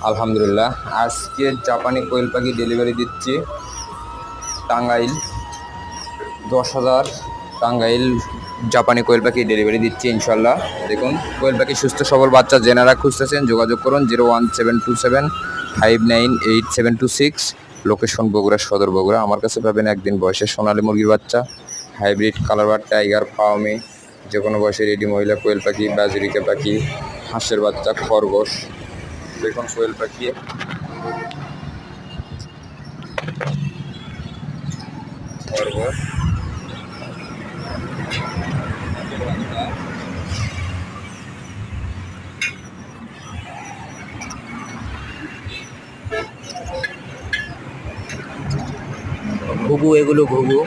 আলহামদুলিল্লাহ। আজকে জাপানি কোয়েল পাখি ডেলিভারি দিচ্ছি টাঙ্গাইল। 10,000 টাঙ্গাইল জাপানি কোয়েল পাখি ডেলিভারি দিচ্ছি ইনশাল্লাহ। দেখুন, কোয়েল পাখি সুস্থ সবল বাচ্চা জেনারা খুঁজতেছেন যোগাযোগ করুন 01727 লোকেশন বগুড়া, সদর বগুড়া। আমার কাছে পাবেন একদিন বয়সের সোনালী মুরগির বাচ্চা, হাইব্রিড, কালারবাট, টাইগার, পাওমি, যে কোনো বয়সে রেডি মহিলা কোয়েল পাখি, বাজরিকা পাখি, হাঁসের বাচ্চা, খরগোশ। দেখুন কোয়েল পাখি, খরগোশ, ঘুঘু, এগুলো ঘুঘু।